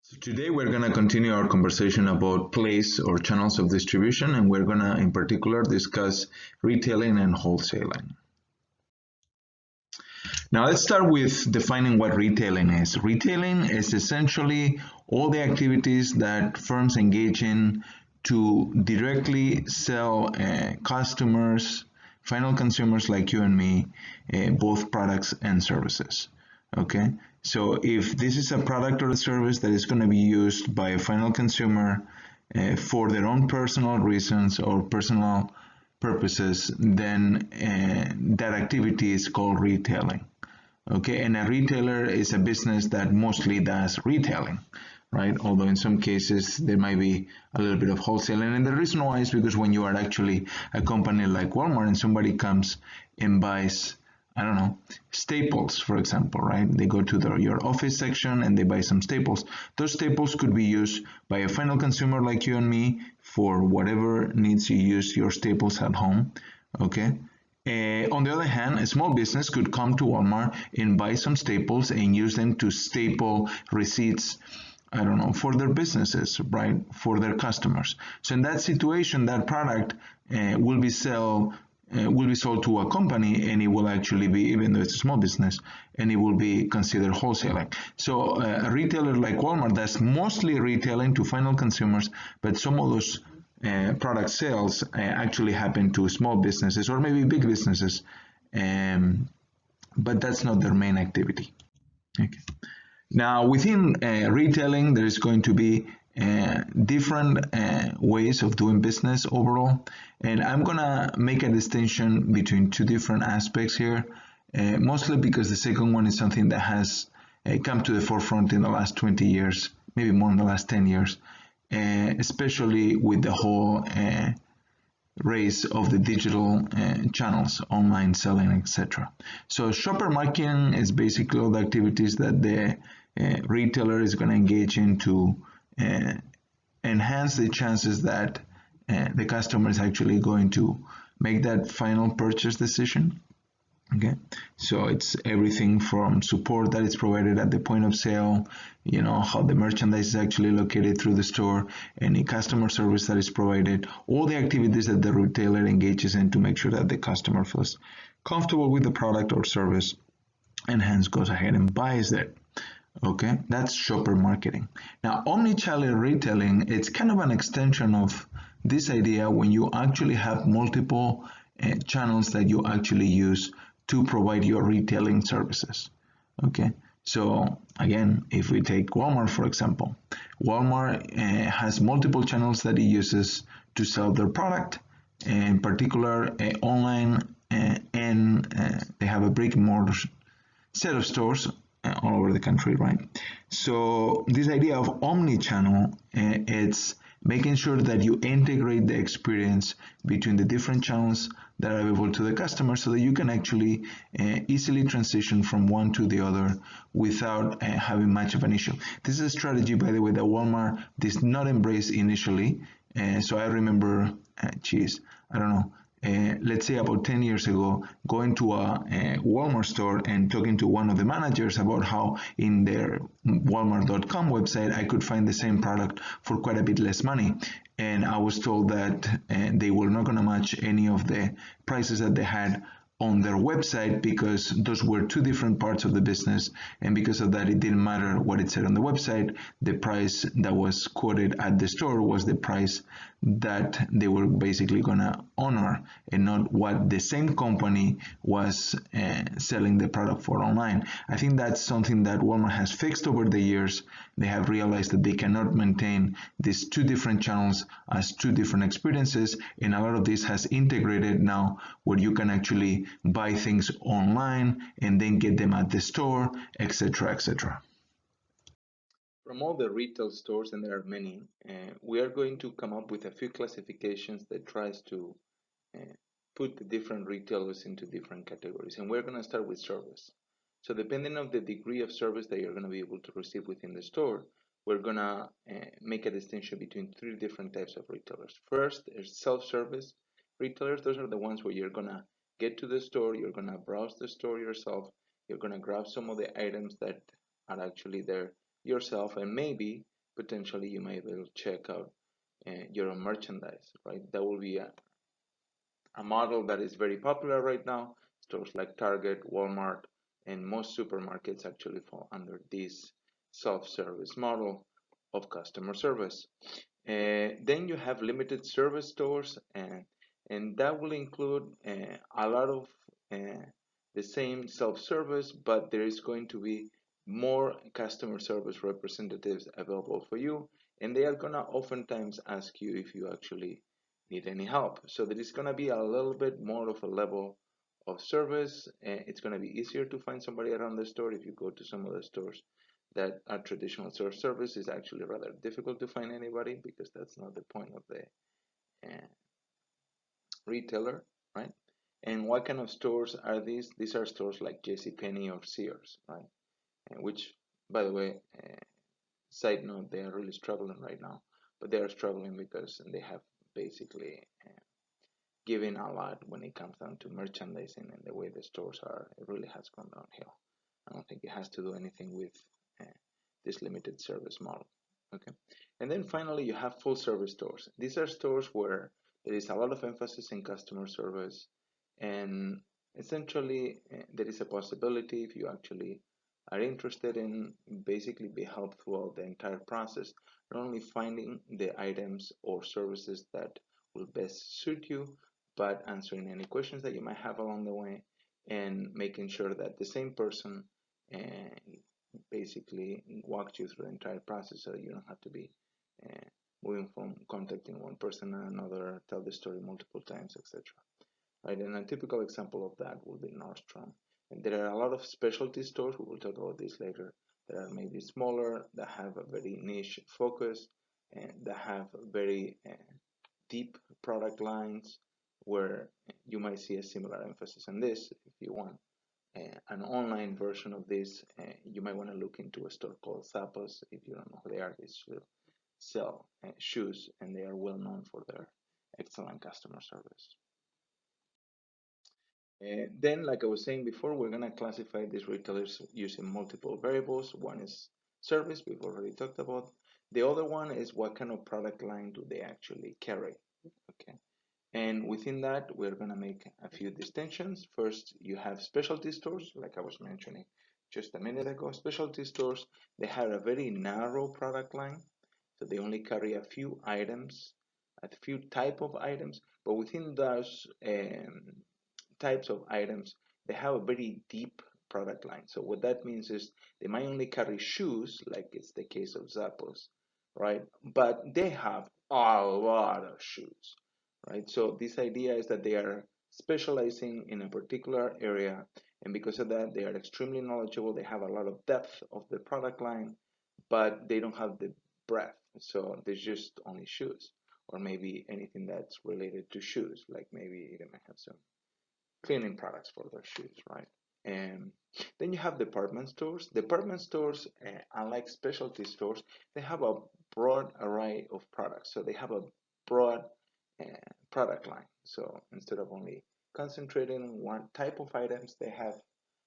So today we're going to continue our conversation about place or channels of distribution, and we're going to in particular discuss retailing and wholesaling. Now let's start with defining what retailing is. Retailing is essentially all the activities that firms engage in to directly sell customers, final consumers like you and me, both products and services. Okay, so if this is a product or a service that is going to be used by a final consumer for their own personal reasons or personal purposes, then that activity is called retailing. Okay, and a retailer is a business that mostly does retailing, right? Although in some cases there might be a little bit of wholesaling, and the reason why is because when you are actually a company like Walmart and somebody comes and buys, I don't know, staples, for example, right? They go to your office section and they buy some staples. Those staples could be used by a final consumer like you and me for whatever needs you use your staples at home, okay? On the other hand, a small business could come to Walmart and buy some staples and use them to staple receipts, I don't know, for their businesses, right? For their customers. So in that situation, that product will be sold to a company, and it will actually be, even though it's a small business, and it will be considered wholesaling. So a retailer like Walmart does mostly retailing to final consumers, but some of those product sales actually happen to small businesses or maybe big businesses, but that's not their main activity. Okay. Now, within retailing, there is going to be different ways of doing business overall, and I'm gonna make a distinction between two different aspects here, mostly because the second one is something that has come to the forefront in the last 20 years, maybe more in the last 10 years, especially with the whole race of the digital channels, online selling, etc. So shopper marketing is basically all the activities that the retailer is going to engage in to enhance the chances that the customer is actually going to make that final purchase decision. Okay, so it's everything from support that is provided at the point of sale, you know, how the merchandise is actually located through the store, any customer service that is provided, all the activities that the retailer engages in to make sure that the customer feels comfortable with the product or service and hence goes ahead and buys it. Okay, that's shopper marketing. Now, omni-channel retailing, it's kind of an extension of this idea when you actually have multiple channels that you actually use to provide your retailing services. Okay, so again, if we take Walmart for example, Walmart has multiple channels that it uses to sell their product, in particular online, and they have a brick and mortar set of stores all over the country, right? So this idea of omni-channel, it's making sure that you integrate the experience between the different channels that are available to the customer so that you can actually easily transition from one to the other without having much of an issue. This is a strategy, by the way, that Walmart did not embrace initially. So I remember, I don't know, let's say about 10 years ago, going to a Walmart store and talking to one of the managers about how in their Walmart.com website I could find the same product for quite a bit less money. And I was told that they were not going to match any of the prices that they had on their website because those were two different parts of the business, and because of that it didn't matter what it said on the website. The price that was quoted at the store was the price that they were basically gonna honor and not what the same company was selling the product for online. I think that's something that Walmart has fixed over the years. They have realized that they cannot maintain these two different channels as two different experiences, and a lot of this has integrated now where you can actually buy things online and then get them at the store, etc., etc. From all the retail stores, and there are many, we are going to come up with a few classifications that tries to put the different retailers into different categories. And we're going to start with service. So depending on the degree of service that you're going to be able to receive within the store, we're going to make a distinction between three different types of retailers. First is self-service retailers. Those are the ones where you're going to get to the store, you're going to browse the store yourself, you're going to grab some of the items that are actually there yourself, and maybe potentially you might be able to check out your own merchandise, right? That will be a model that is very popular right now. Stores like Target, Walmart, and most supermarkets actually fall under this self-service model of customer service. Then you have limited service stores, and that will include a lot of uh, the same self-service, but there is going to be more customer service representatives available for you, and they are gonna oftentimes ask you if you actually need any help. So there is gonna be a little bit more of a level of service. It's gonna be easier to find somebody around the store. If you go to some of the stores that are traditional store service, is actually rather difficult to find anybody because that's not the point of the uh, retailer, right? And what kind of stores are these? These are stores like JCPenney or Sears, right? Which, by the way, side note, they are really struggling right now, but they are struggling because they have basically given a lot when it comes down to merchandising and the way the stores are. It really has gone downhill. I don't think it has to do anything with uh, this limited service model. Okay, and then finally you have full service stores. These are stores where there is a lot of emphasis in customer service, and essentially there is a possibility, if you actually are interested in, basically be helped throughout the entire process, not only finding the items or services that will best suit you, but answering any questions that you might have along the way and making sure that the same person uh, basically walks you through the entire process so you don't have to be uh, moving from contacting one person and another, tell the story multiple times, etc. Right? And a typical example of that will be Nordstrom. And there are a lot of specialty stores, we will talk about this later, that are maybe smaller, that have a very niche focus, and that have very deep product lines where you might see a similar emphasis on this. If you want an online version of this, you might want to look into a store called Zappos. If you don't know who they are, they sell shoes, and they are well known for their excellent customer service. Then, like I was saying before, we're going to classify these retailers using multiple variables. One is service, we've already talked about. The other one is what kind of product line do they actually carry. Okay. And within that, we're going to make a few distinctions. First, you have specialty stores, like I was mentioning just a minute ago. Specialty stores, they have a very narrow product line. So they only carry a few items, a few type of items, but within those types of items, they have a very deep product line. So what that means is they might only carry shoes, like it's the case of Zappos, right? But they have a lot of shoes, right? So this idea is that they are specializing in a particular area, and because of that, they are extremely knowledgeable. They have a lot of depth of the product line, but they don't have the breadth. So there's just only shoes, or maybe anything that's related to shoes, like maybe they might have some cleaning products for their shoes, right? And then you have department stores. Department stores, unlike specialty stores, they have a broad array of products. So they have a broad uh, product line. So instead of only concentrating on one type of items, they have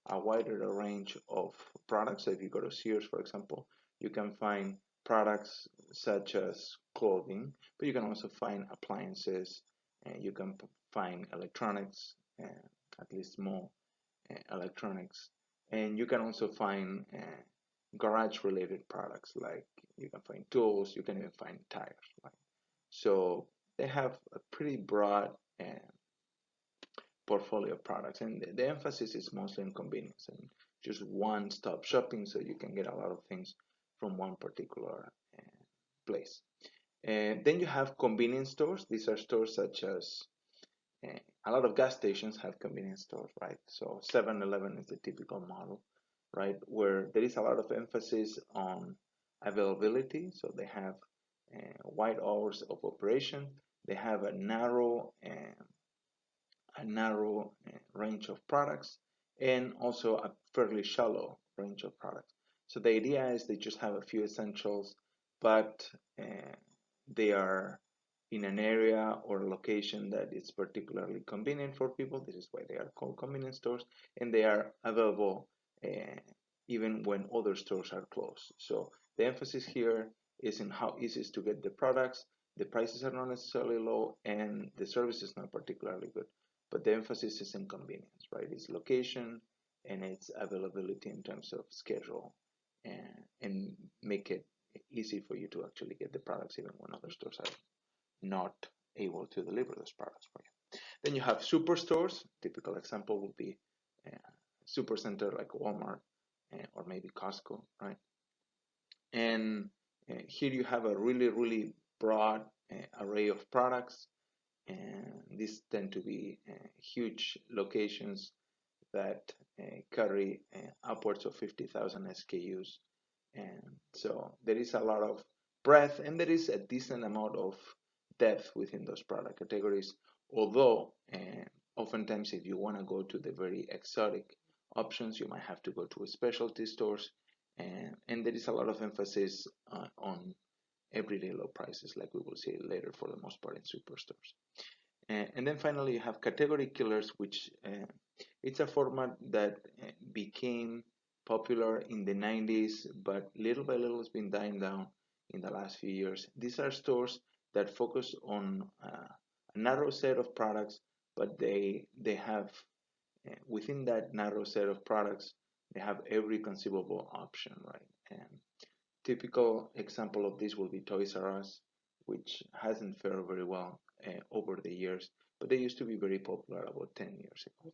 a wider range of products. So if you go to Sears, for example, you can find products such as clothing, but you can also find appliances, and you can find electronics, at least more electronics, and you can also find garage related products, like you can find tools, you can even find tires, right? So they have a pretty broad portfolio of products, and the emphasis is mostly on convenience and just one-stop shopping, so you can get a lot of things from one particular place. And then you have convenience stores. These are stores such as a lot of gas stations have convenience stores, right? So 7-Eleven is the typical model, right? Where there is a lot of emphasis on availability. So they have wide hours of operation. They have a narrow range of products, and also a fairly shallow range of products. So the idea is they just have a few essentials, but they are in an area or a location that is particularly convenient for people. This is why they are called convenience stores, and they are available even when other stores are closed. So the emphasis here is in how easy it is to get the products. The prices are not necessarily low, and the service is not particularly good. But the emphasis is in convenience, right? It's location and its availability in terms of schedule, and make it easy for you to actually get the products even when other stores are not able to deliver those products for you. Then you have superstores. Typical example would be a supercenter like Walmart or maybe Costco, right? And here you have a really broad array of products, and these tend to be huge locations that carry upwards of 50,000 SKUs. And so there is a lot of breadth, and there is a decent amount of depth within those product categories. Although oftentimes if you want to go to the very exotic options, you might have to go to specialty stores, and there is a lot of emphasis on everyday low prices, like we will see later for the most part in superstores. And then finally you have category killers, which it's a format that became popular in the 90s, but little by little has been dying down in the last few years. These are stores that focus on a narrow set of products, but they have within that narrow set of products, they have every conceivable option, right? And typical example of this will be Toys R Us, which hasn't fared very well over the years, but they used to be very popular about 10 years ago.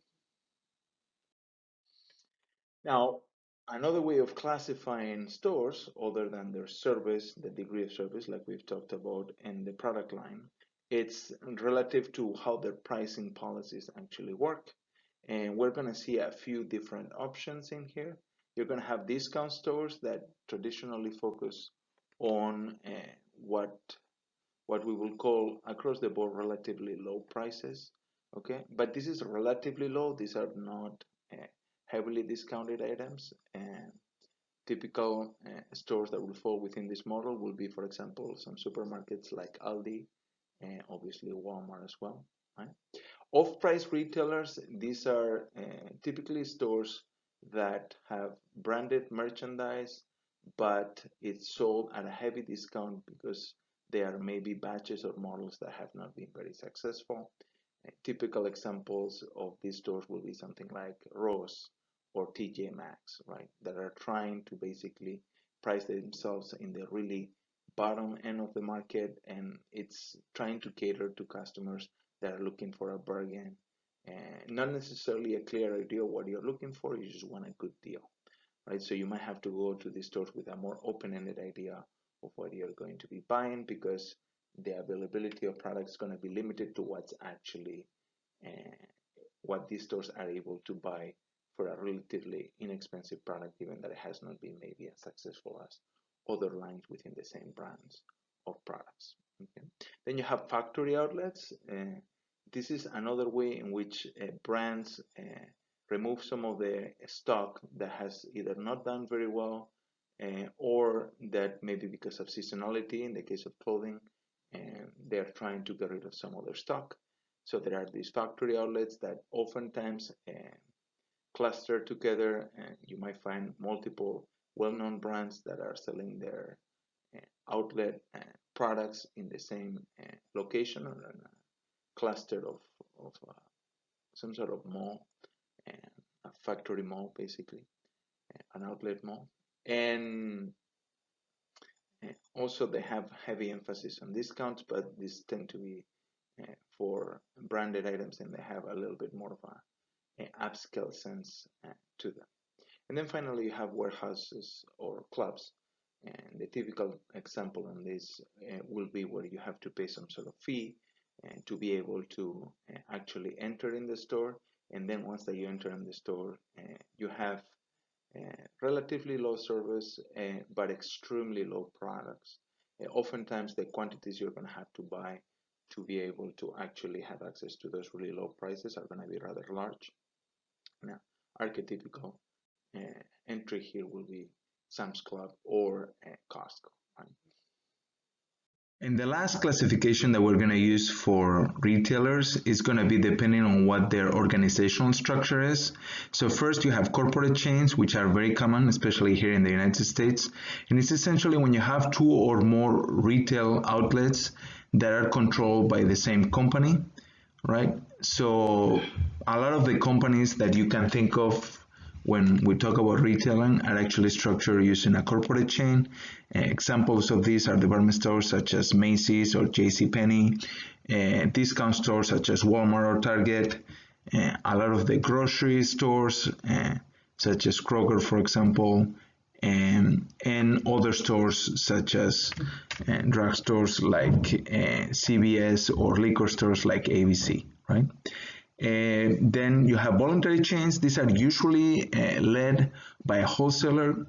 Now, another way of classifying stores, other than their service, the degree of service, like we've talked about, and the product line, it's relative to how their pricing policies actually work. And we're going to see a few different options in here. You're going to have discount stores that traditionally focus on what we will call across the board relatively low prices. Okay, but this is relatively low. These are not heavily discounted items. And typical stores that will fall within this model will be, for example, some supermarkets like Aldi, and obviously Walmart as well. Right? Off-price retailers, these are typically stores that have branded merchandise, but it's sold at a heavy discount because they are maybe batches or models that have not been very successful. Typical examples of these stores will be something like Ross or TJ Maxx, right? That are trying to basically price themselves in the really bottom end of the market, and it's trying to cater to customers that are looking for a bargain and not necessarily a clear idea of what you're looking for. You just want a good deal, right? So you might have to go to these stores with a more open-ended idea of what you're going to be buying, because the availability of products is going to be limited to what's actually what these stores are able to buy for a relatively inexpensive product, given that it has not been maybe as successful as other lines within the same brands of products. Okay. Then you have factory outlets. This is another way in which brands remove some of the stock that has either not done very well or that maybe because of seasonality in the case of clothing, and they're trying to get rid of some other stock. So there are these factory outlets that oftentimes cluster together, and you might find multiple well-known brands that are selling their outlet products in the same location, or in a cluster of some sort of mall, a factory mall, basically, an outlet mall. And also they have heavy emphasis on discounts, but these tend to be for branded items, and they have a little bit more of an upscale sense to them. And then finally you have warehouses or clubs, and the typical example on this will be where you have to pay some sort of fee to be able to actually enter in the store. And then once that you enter in the store, you have relatively low service, but extremely low products. Oftentimes the quantities you're going to have to buy to be able to actually have access to those really low prices are going to be rather large. Now, archetypical entry here will be Sam's Club or Costco. Right? And the last classification that we're going to use for retailers is going to be depending on what their organizational structure is. So first you have corporate chains, which are very common, especially here in the United States. And it's essentially when you have two or more retail outlets that are controlled by the same company, right? So a lot of the companies that you can think of when we talk about retailing are actually structured using a corporate chain. Examples of these are department stores such as Macy's or JCPenney, discount stores such as Walmart or Target, a lot of the grocery stores such as Kroger, for example, and other stores such as drugstores like CVS or liquor stores like ABC, right? Then you have voluntary chains. These are usually led by a wholesaler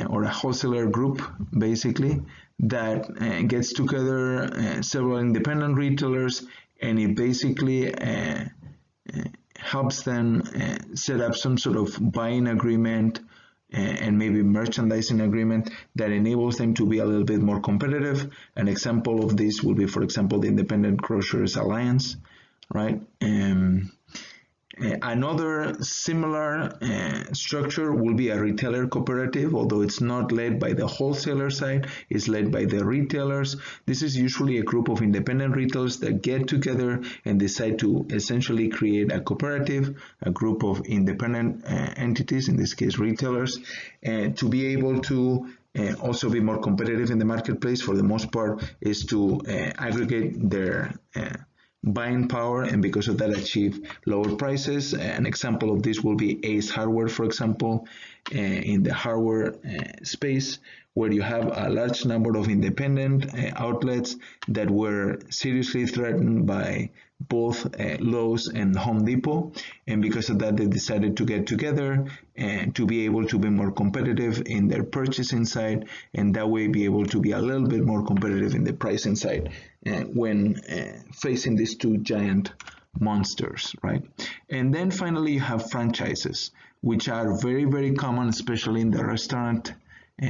or a wholesaler group, basically, that gets together several independent retailers, and it basically helps them set up some sort of buying agreement and maybe merchandising agreement that enables them to be a little bit more competitive. An example of this would be, for example, the Independent Grocers Alliance, right? Another similar structure will be a retailer cooperative, although it's not led by the wholesaler side, it's led by the retailers. This is usually a group of independent retailers that get together and decide to essentially create a cooperative, a group of independent entities, in this case retailers, to be able to also be more competitive in the marketplace. For the most part, is to aggregate their buying power, and because of that achieve lower prices. An example of this will be Ace Hardware, for example, in the hardware space, where you have a large number of independent outlets that were seriously threatened by both Lowe's and Home Depot, and because of that they decided to get together and to be able to be more competitive in their purchasing side, and that way be able to be a little bit more competitive in the pricing side when facing these two giant monsters, right? And then finally you have franchises, which are very, very common, especially in the restaurant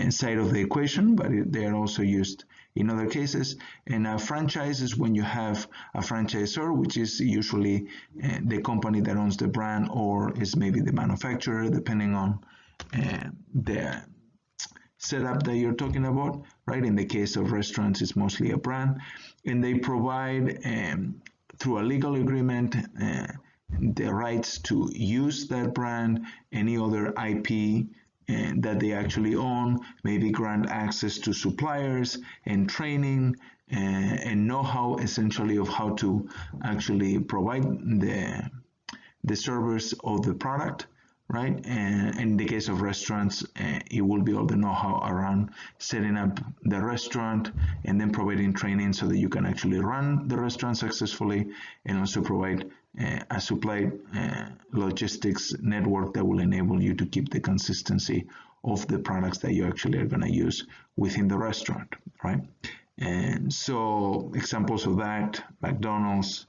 side of the equation, but they are also used in other cases. And a franchise is when you have a franchisor, which is usually the company that owns the brand, or is maybe the manufacturer, depending on the setup that you're talking about, right? In the case of restaurants, it's mostly a brand, and they provide through a legal agreement the rights to use that brand, any other IP that they actually own, maybe grant access to suppliers and training and know-how, essentially, of how to actually provide the service of the product, right? And in the case of restaurants, it will be all the know-how around setting up the restaurant and then providing training so that you can actually run the restaurant successfully, and also provide a supply logistics network that will enable you to keep the consistency of the products that you actually are going to use within the restaurant, right? And so examples of that: McDonald's,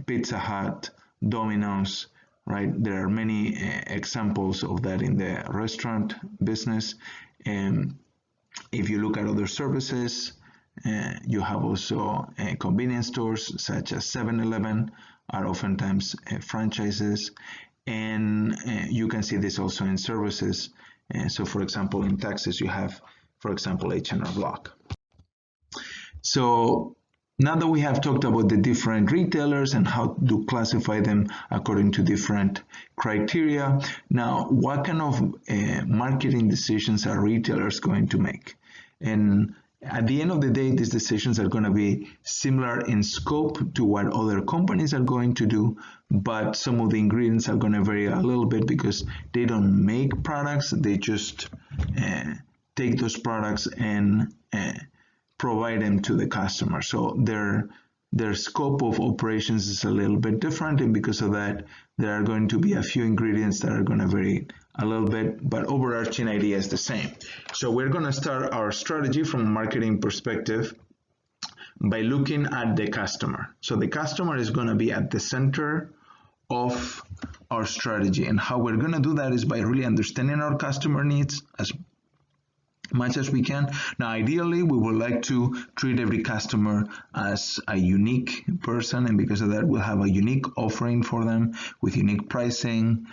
Pizza Hut, Domino's, right? There are many examples of that in the restaurant business. And if you look at other services, you have also convenience stores such as 7-Eleven are oftentimes franchises, and you can see this also in services. So for example, in taxes, you have, for example, H&R Block. So now that we have talked about the different retailers and how to classify them according to different criteria, now what kind of marketing decisions are retailers going to make? And at the end of the day, these decisions are going to be similar in scope to what other companies are going to do, but some of the ingredients are going to vary a little bit because they don't make products, they just take those products and provide them to the customer. So their scope of operations is a little bit different, and because of that, there are going to be a few ingredients that are going to vary a little bit, but overarching idea is the same. So we're going to start our strategy from a marketing perspective by looking at the customer. So the customer is going to be at the center of our strategy, and how we're going to do that is by really understanding our customer needs much as we can. Now, ideally, we would like to treat every customer as a unique person, and because of that, we'll have a unique offering for them with unique pricing,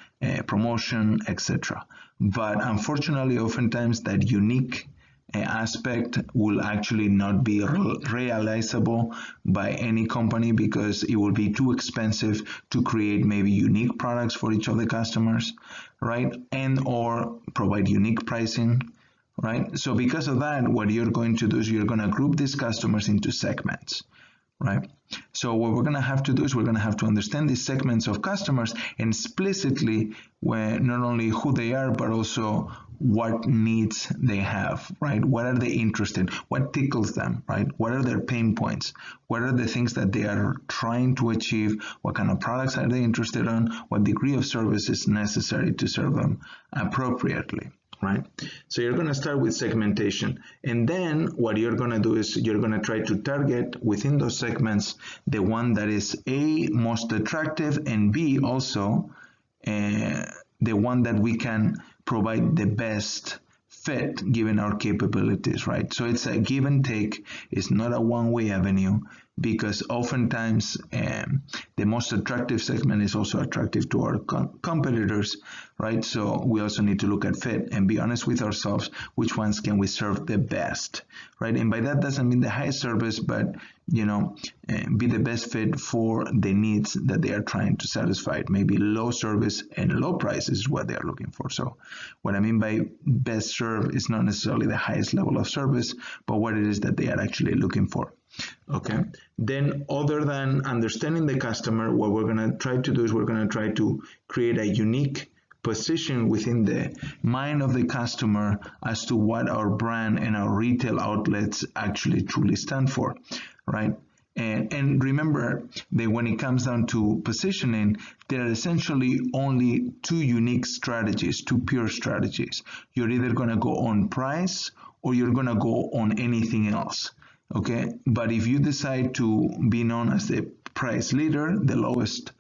promotion, etc. But unfortunately, oftentimes that unique aspect will actually not be realizable by any company because it will be too expensive to create maybe unique products for each of the customers, right? And or provide unique pricing, right? So because of that, what you're going to do is you're going to group these customers into segments, right? So what we're going to have to do is we're going to have to understand these segments of customers and explicitly not only who they are, but also what needs they have, right? What are they interested in? What tickles them, right? What are their pain points? What are the things that they are trying to achieve? What kind of products are they interested in? What degree of service is necessary to serve them appropriately? Right? So you're going to start with segmentation. And then what you're going to do is you're going to try to target within those segments the one that is A, most attractive, and B, also the one that we can provide the best fit given our capabilities, right? So it's a give and take. It's not a one-way avenue because oftentimes the most attractive segment is also attractive to our competitors, right? So we also need to look at fit and be honest with ourselves, which ones can we serve the best, right? And by that doesn't mean the highest service, but be the best fit for the needs that they are trying to satisfy. Maybe low service and low price is what they are looking for. So what I mean by best serve is not necessarily the highest level of service, but what it is that they are actually looking for. Okay. Then other than understanding the customer, what we're going to try to do is we're going to try to create a unique position within the mind of the customer as to what our brand and our retail outlets actually truly stand for, right? And remember that when it comes down to positioning, there are essentially only two unique strategies, two pure strategies. You're either going to go on price or you're going to go on anything else. Okay, but if you decide to be known as the price leader, the lowest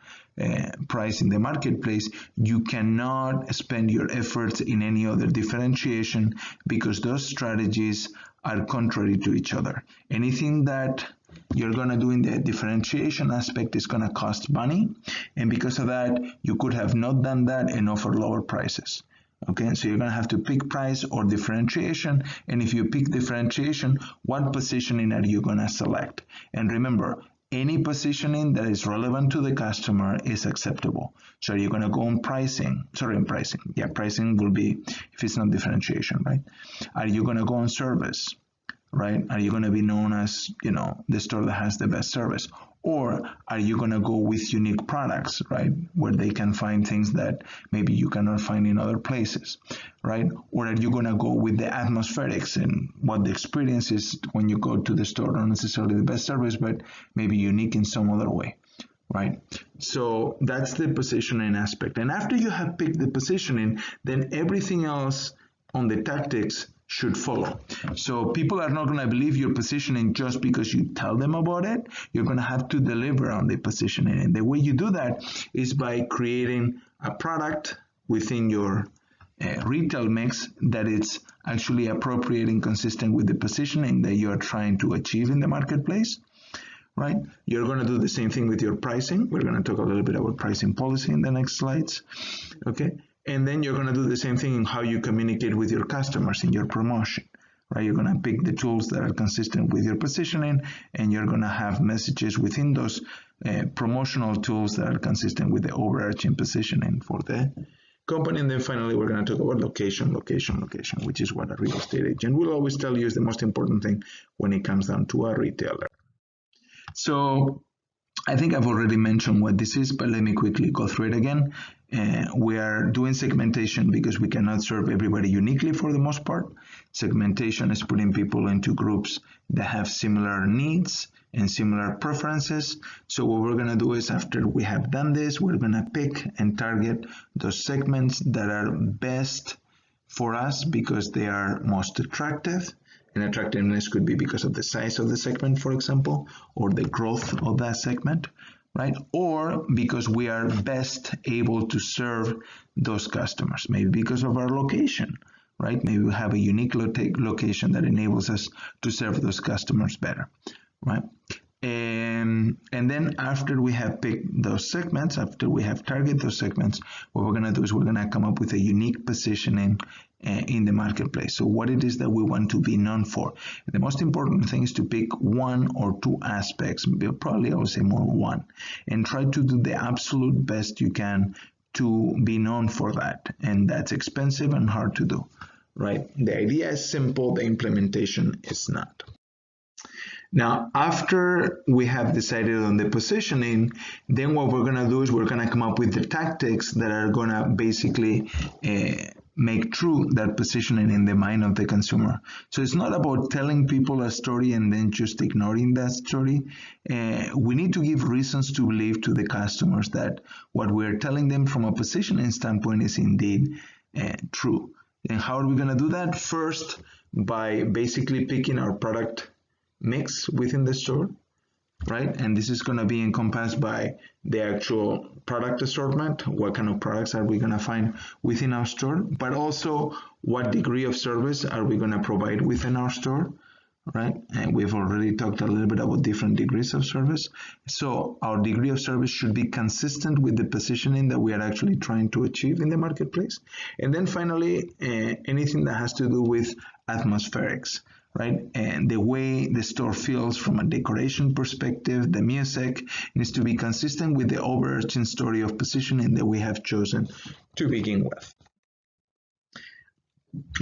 price in the marketplace, you cannot spend your efforts in any other differentiation because those strategies are contrary to each other. Anything that you're going to do in the differentiation aspect is going to cost money, and because of that, you could have not done that and offer lower prices. Okay, so you're going to have to pick price or differentiation, and if you pick differentiation, what positioning are you going to select? And remember, any positioning that is relevant to the customer is acceptable. So you're going to go on pricing. Yeah, pricing will be if it's not differentiation, right? Are you going to go on service, right? Are you going to be known as, the store that has the best service? Or are you going to go with unique products, right? Where they can find things that maybe you cannot find in other places, right? Or are you going to go with the atmospherics and what the experience is when you go to the store, not necessarily the best service, but maybe unique in some other way, right? So that's the positioning aspect. And after you have picked the positioning, then everything else on the tactics should follow. So people are not going to believe your positioning just because you tell them about it. You're going to have to deliver on the positioning. And the way you do that is by creating a product within your retail mix that is actually appropriate and consistent with the positioning that you're trying to achieve in the marketplace, right? You're going to do the same thing with your pricing. We're going to talk a little bit about pricing policy in the next slides, okay? And then you're going to do the same thing in how you communicate with your customers in your promotion, right? You're going to pick the tools that are consistent with your positioning, and you're going to have messages within those promotional tools that are consistent with the overarching positioning for the company. And then finally, we're going to talk about location, which is what a real estate agent will always tell you is the most important thing when it comes down to a retailer. So I think I've already mentioned what this is, but let me quickly go through it again. We are doing segmentation because we cannot serve everybody uniquely for the most part. Segmentation is putting people into groups that have similar needs and similar preferences. So what we're going to do is after we have done this, we're going to pick and target those segments that are best for us because they are most attractive. And attractiveness could be because of the size of the segment, for example, or the growth of that segment, right? Or because we are best able to serve those customers, maybe because of our location, right? Maybe we have a unique location that enables us to serve those customers better, right? And then after we have picked those segments, after we have targeted those segments, what we're going to do is we're going to come up with a unique positioning in the marketplace. So what it is that we want to be known for. The most important thing is to pick one or two aspects, probably I would say more one, and try to do the absolute best you can to be known for that. And that's expensive and hard to do, right? The idea is simple, the implementation is not. Now, after we have decided on the positioning, then what we're going to do is we're going to come up with the tactics that are going to basically make true that positioning in the mind of the consumer. So it's not about telling people a story and then just ignoring that story. We need to give reasons to believe to the customers that what we're telling them from a positioning standpoint is indeed true. And how are we going to do that? First, by basically picking our product mix within the store, right? And this is going to be encompassed by the actual product assortment. What kind of products are we going to find within our store? But also, what degree of service are we going to provide within our store, right? And we've already talked a little bit about different degrees of service. So our degree of service should be consistent with the positioning that we are actually trying to achieve in the marketplace. And then finally, anything that has to do with atmospherics, right? And the way the store feels from a decoration perspective, the music needs to be consistent with the overarching story of positioning that we have chosen to begin with.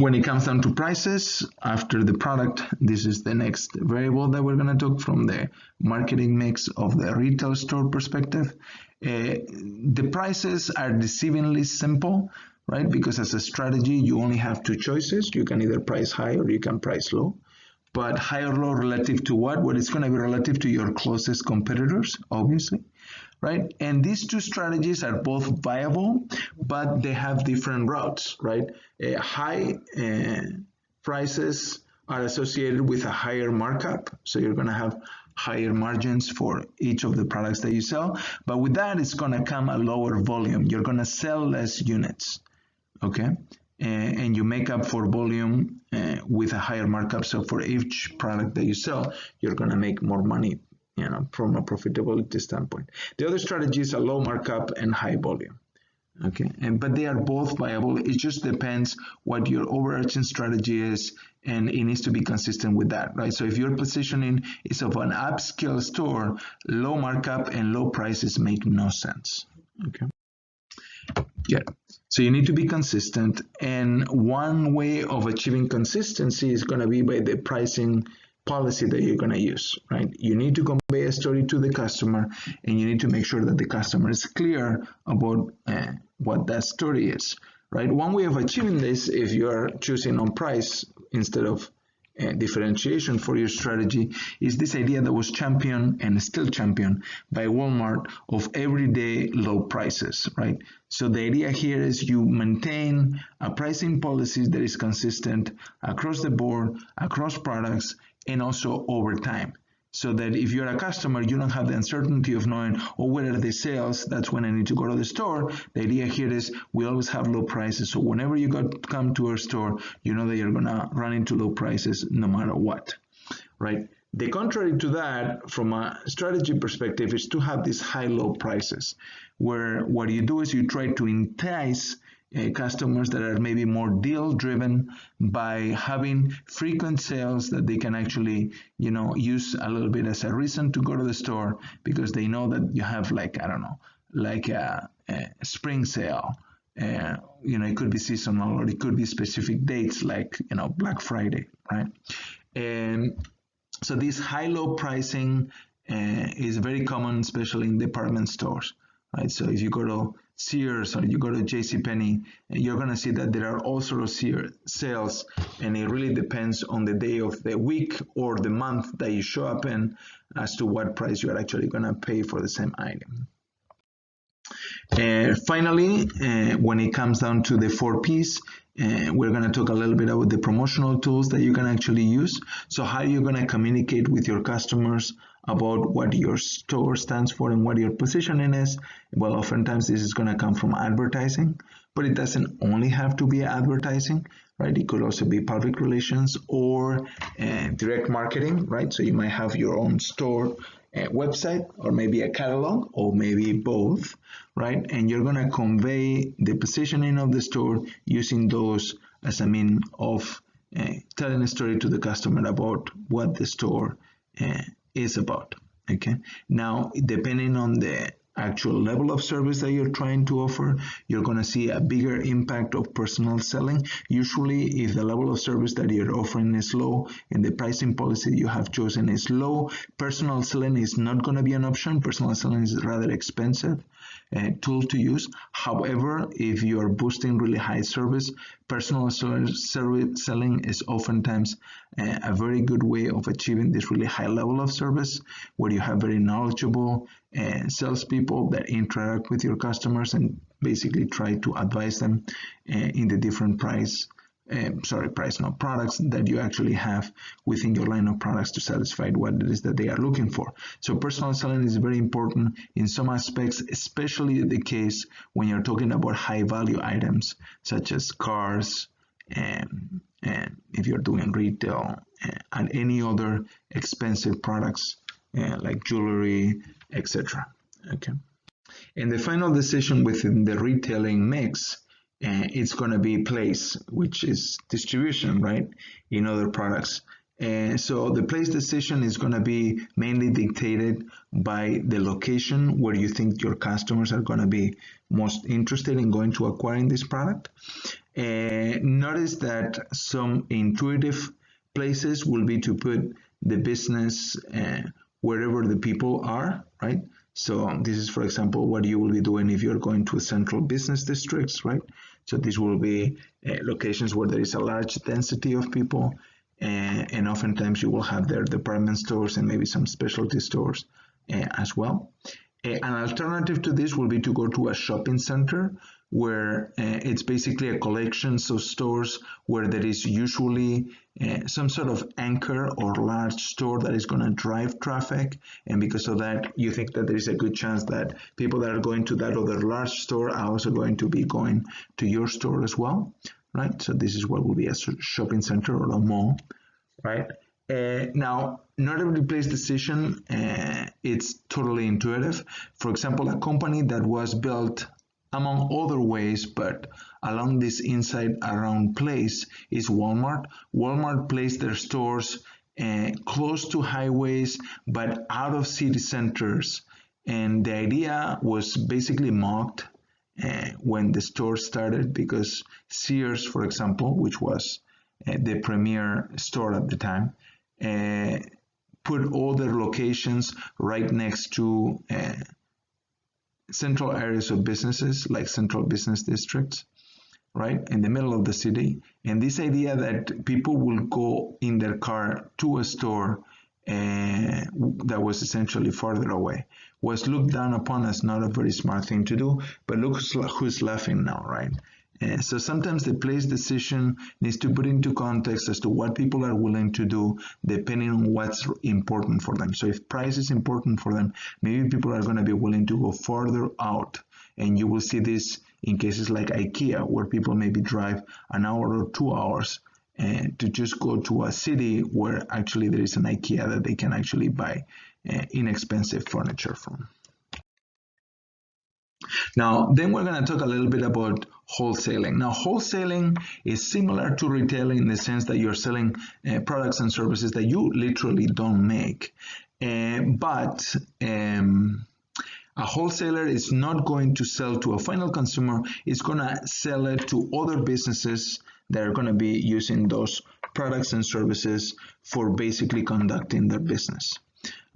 When it comes down to prices, after the product, this is the next variable that we're going to talk from the marketing mix of the retail store perspective. The prices are deceivingly simple, right? Because as a strategy, you only have two choices. You can either price high or you can price low. But high or low relative to what? Well, it's going to be relative to your closest competitors, obviously, right? And these two strategies are both viable, but they have different routes, right? High prices are associated with a higher markup, so you're going to have higher margins for each of the products that you sell. But with that, it's going to come a lower volume. You're going to sell less units, okay? And you make up for volume with a higher markup. So for each product that you sell, you're going to make more money, from a profitability standpoint. The other strategy is a low markup and high volume. Okay, but they are both viable. It just depends what your overarching strategy is, and it needs to be consistent with that, right? So if your positioning is of an upscale store, low markup and low prices make no sense. Okay. Yeah. So you need to be consistent, and one way of achieving consistency is going to be by the pricing policy that you're going to use, right? You need to convey a story to the customer, and you need to make sure that the customer is clear about what that story is, right? One way of achieving this, if you're choosing on price instead of differentiation for your strategy, is this idea that was championed and still championed by Walmart of everyday low prices, right? So the idea here is you maintain a pricing policy that is consistent across the board, across products, and also over time. So that if you're a customer, you don't have the uncertainty of knowing, where are the sales? That's when I need to go to the store. The idea here is we always have low prices. So whenever you come to our store, you know that you're going to run into low prices no matter what, right? The contrary to that, from a strategy perspective, is to have these high-low prices, where what you do is you try to entice customers that are maybe more deal driven by having frequent sales that they can actually, use a little bit as a reason to go to the store, because they know that you have a spring sale. It could be seasonal, or it could be specific dates like, Black Friday, right? And so this high-low pricing is very common, especially in department stores, right? So if you go to Sears or you go to JCPenney, you're going to see that there are all sorts of sales, and it really depends on the day of the week or the month that you show up in as to what price you're actually going to pay for the same item. Finally, when it comes down to the 4 Ps, we're going to talk a little bit about the promotional tools that you can actually use. So how are you going to communicate with your customers about what your store stands for and what your positioning is? Well, oftentimes this is going to come from advertising, but it doesn't only have to be advertising, right? It could also be public relations or direct marketing, right? So you might have your own store website or maybe a catalog or maybe both, right? And you're going to convey the positioning of the store using those as a mean of telling a story to the customer about what the store is about. Okay. Now, depending on the actual level of service that you're trying to offer, you're going to see a bigger impact of personal selling. Usually, if the level of service that you're offering is low and the pricing policy you have chosen is low, personal selling is not going to be an option. Personal selling is rather expensive tool to use. However, if you're boosting really high service, personal selling is oftentimes a very good way of achieving this really high level of service where you have very knowledgeable salespeople that interact with your customers and basically try to advise them in the different products that you actually have within your line of products to satisfy what it is that they are looking for. So personal selling is very important in some aspects, especially the case when you're talking about high value items such as cars and if you're doing retail and any other expensive products like jewelry, etc. Okay. And the final decision within the retailing mix, it's going to be place, which is distribution, right, in other products. And so the place decision is going to be mainly dictated by the location where you think your customers are going to be most interested in going to acquiring this product. Notice that some intuitive places will be to put the business wherever the people are, right? So this is, for example, what you will be doing if you're going to central business districts, right? So these will be locations where there is a large density of people, and oftentimes you will have their department stores and maybe some specialty stores as well. An alternative to this will be to go to a shopping center where it's basically a collection of stores where there is usually some sort of anchor or large store that is going to drive traffic, and because of that you think that there is a good chance that people that are going to that other large store are also going to be going to your store as well, right? So this is what will be a shopping center or a mall, right? Now, not every place decision it's totally intuitive. For example, a company that was built among other ways, but along this inside around place is Walmart. Walmart placed their stores close to highways, but out of city centers. And the idea was basically mocked when the store started because Sears, for example, which was the premier store at the time, put all their locations right next to central areas of businesses like central business districts, right, in the middle of the city. And this idea that people will go in their car to a store that was essentially farther away was looked down upon as not a very smart thing to do, but look who's laughing now, right? So sometimes the place decision needs to put into context as to what people are willing to do depending on what's important for them. So if price is important for them, maybe people are going to be willing to go farther out. And you will see this in cases like IKEA, where people maybe drive an hour or 2 hours to just go to a city where actually there is an IKEA that they can actually buy inexpensive furniture from. Now, then we're going to talk a little bit about wholesaling. Now, wholesaling is similar to retailing in the sense that you're selling products and services that you literally don't make. But a wholesaler is not going to sell to a final consumer. It's going to sell it to other businesses that are going to be using those products and services for basically conducting their business.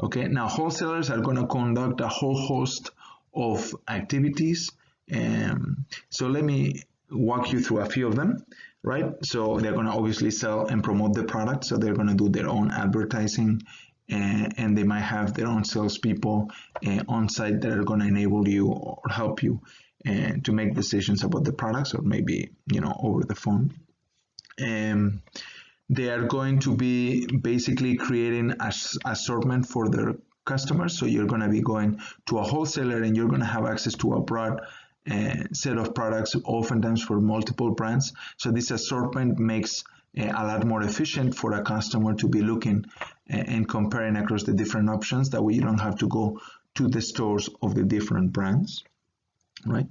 Okay, now wholesalers are going to conduct a whole host of activities. So let me walk you through a few of them, right? So they're going to obviously sell and promote the product. So they're going to do their own advertising, and they might have their own salespeople on site that are going to enable you or help you to make decisions about the products, or maybe, over the phone. They are going to be basically creating an assortment for their customers. So you're going to be going to a wholesaler and you're going to have access to a broad set of products, oftentimes for multiple brands. So this assortment makes a lot more efficient for a customer to be looking and comparing across the different options. That way you don't have to go to the stores of the different brands, right?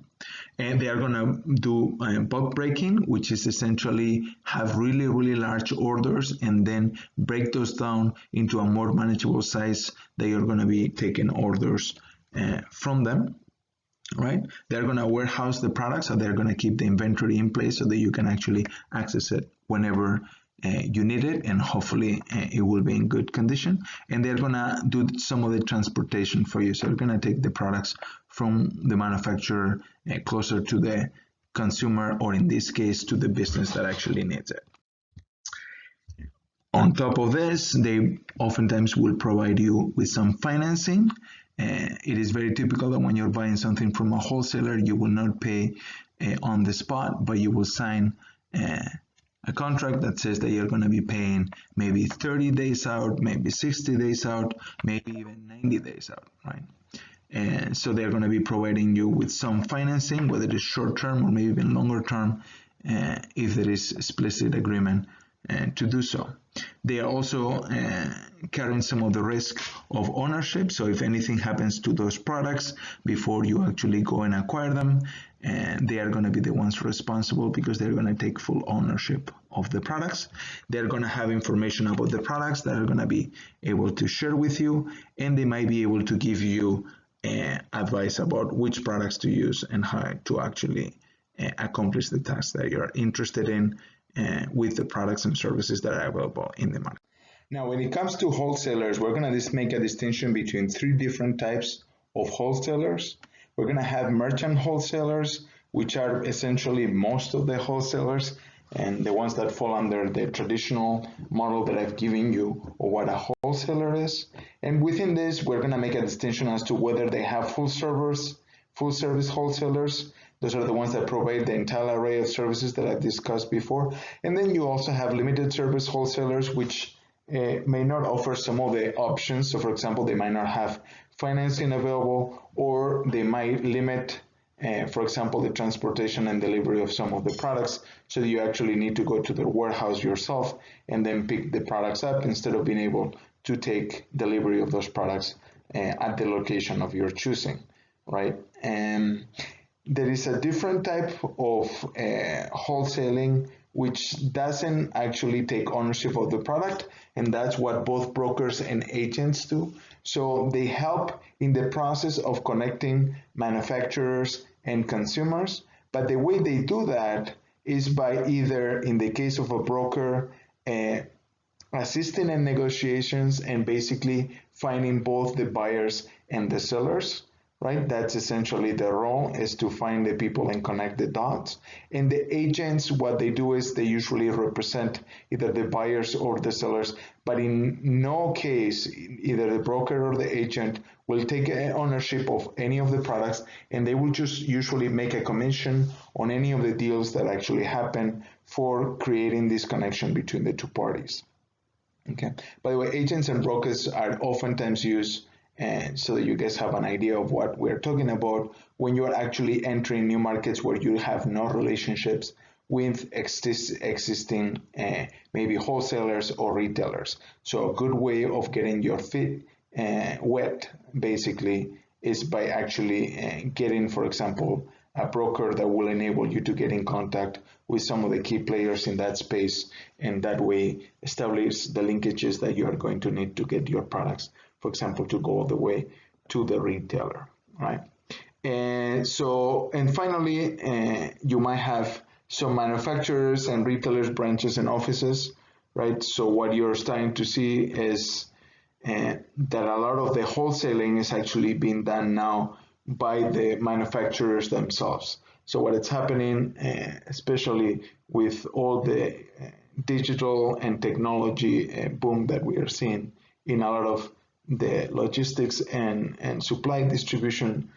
And they are going to do bulk breaking, which is essentially have really large orders and then break those down into a more manageable size that you're going to be taking orders from them, right? They're going to warehouse the products, so they're going to keep the inventory in place so that you can actually access it whenever you need it, and hopefully it will be in good condition. And they're going to do some of the transportation for you, so they're going to take the products from the manufacturer closer to the consumer, or in this case to the business that actually needs it. On top of this, they oftentimes will provide you with some financing. It is very typical that when you're buying something from a wholesaler, you will not pay on the spot, but you will sign a contract that says that you're going to be paying maybe 30 days out, maybe 60 days out, maybe even 90 days out, right? And so they're going to be providing you with some financing, whether it is short term or maybe even longer term, if there is explicit agreement to do so. They are also carrying some of the risk of ownership. So if anything happens to those products before you actually go and acquire them, they are going to be the ones responsible, because they're going to take full ownership of the products. They're going to have information about the products that are going to be able to share with you, and they might be able to give you advice about which products to use and how to actually accomplish the task that you're interested in with the products and services that are available in the market. Now, when it comes to wholesalers, we're going to make a distinction between three different types of wholesalers. We're going to have merchant wholesalers, which are essentially most of the wholesalers and the ones that fall under the traditional model that I've given you of what a wholesaler is. And within this, we're going to make a distinction as to whether they have full service wholesalers. Those are the ones that provide the entire array of services that I've discussed before. And then you also have limited service wholesalers, which may not offer some of the options. So for example, they might not have financing available, or they might limit, for example, the transportation and delivery of some of the products, so that you actually need to go to the warehouse yourself and then pick the products up instead of being able to take delivery of those products at the location of your choosing, right? And there is a different type of wholesaling which doesn't actually take ownership of the product, and that's what both brokers and agents do. So they help in the process of connecting manufacturers and consumers, but the way they do that is by either, in the case of a broker, assisting in negotiations and basically finding both the buyers and the sellers, right? That's essentially their role, is to find the people and connect the dots. And the agents, what they do is they usually represent either the buyers or the sellers, but in no case, either the broker or the agent will take ownership of any of the products, and they will just usually make a commission on any of the deals that actually happen for creating this connection between the two parties. Okay. By the way, agents and brokers are oftentimes used so that you guys have an idea of what we're talking about when you're actually entering new markets where you have no relationships with existing maybe wholesalers or retailers. So a good way of getting your feet wet basically is by actually getting, for example, a broker that will enable you to get in contact with some of the key players in that space, and that way establish the linkages that you are going to need to get your products, for example, to go all the way to the retailer, right? And finally, you might have some manufacturers and retailers, branches and offices, right? So what you're starting to see is that a lot of the wholesaling is actually being done now by the manufacturers themselves. So what is happening, especially with all the digital and technology boom that we are seeing in a lot of the logistics and supply distribution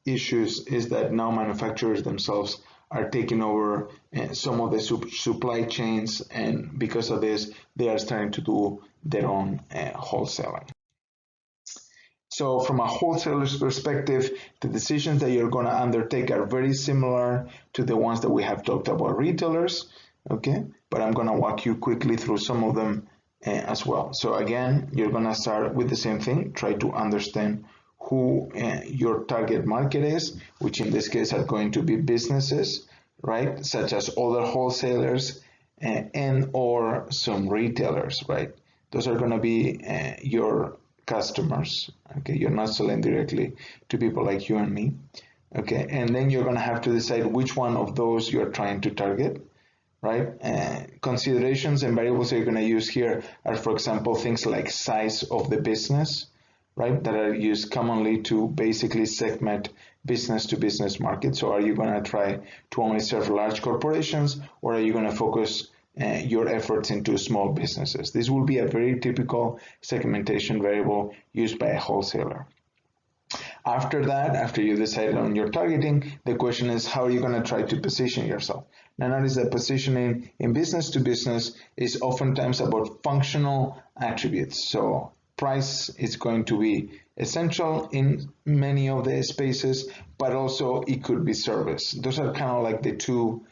issues, is that now manufacturers themselves are taking over some of the supply chains, and because of this, they are starting to do their own wholesaling. So from a wholesaler's perspective, the decisions that you're going to undertake are very similar to the ones that we have talked about retailers, okay? But I'm going to walk you quickly through some of them as well. So again, you're going to start with the same thing, try to understand who your target market is, which in this case are going to be businesses, right? Such as other wholesalers and or some retailers, right? Those are going to be your customers, okay? You're not selling directly to people like you and me, okay? And then you're going to have to decide which one of those you're trying to target, right? Considerations and variables that you're going to use here are, for example, things like size of the business, right? That are used commonly to basically segment business to business markets. So are you going to try to only serve large corporations, or are you going to focus your efforts into small businesses? This will be a very typical segmentation variable used by a wholesaler. After that, after you decided on your targeting, the question is, how are you going to try to position yourself? Now notice that positioning in business to business is oftentimes about functional attributes. So price is going to be essential in many of the spaces, but also it could be service. Those are kind of like the two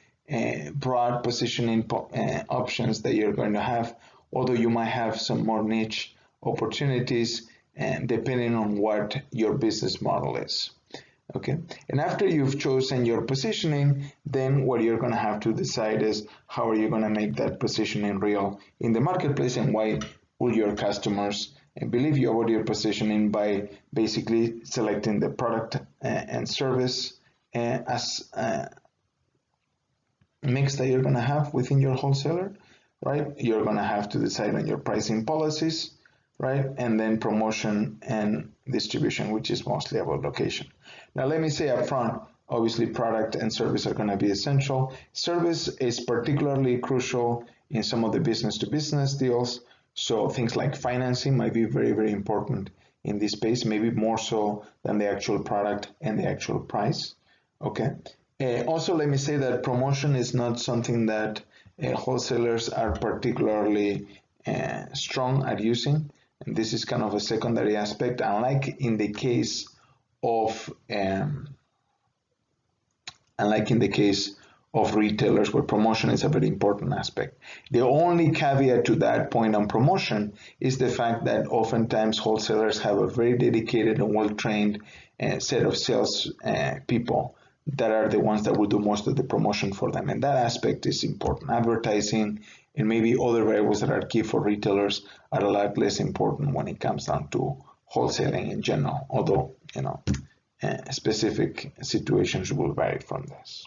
broad positioning options that you're going to have, although you might have some more niche opportunities depending on what your business model is. Okay, and after you've chosen your positioning, then what you're going to have to decide is how are you going to make that positioning real in the marketplace, and why will your customers believe you about your positioning by basically selecting the product and service as mix that you're going to have within your wholesaler, right? You're going to have to decide on your pricing policies, right? And then promotion and distribution, which is mostly about location. Now, let me say up front, obviously product and service are going to be essential. Service is particularly crucial in some of the business to business deals. So things like financing might be very, very important in this space, maybe more so than the actual product and the actual price. Okay. Also, let me say that promotion is not something that wholesalers are particularly strong at using. And this is kind of a secondary aspect, unlike in the case of retailers, where promotion is a very important aspect. The only caveat to that point on promotion is the fact that oftentimes wholesalers have a very dedicated and well-trained set of sales people that are the ones that will do most of the promotion for them. And that aspect is important. Advertising and maybe other variables that are key for retailers are a lot less important when it comes down to wholesaling in general, although, specific situations will vary from this.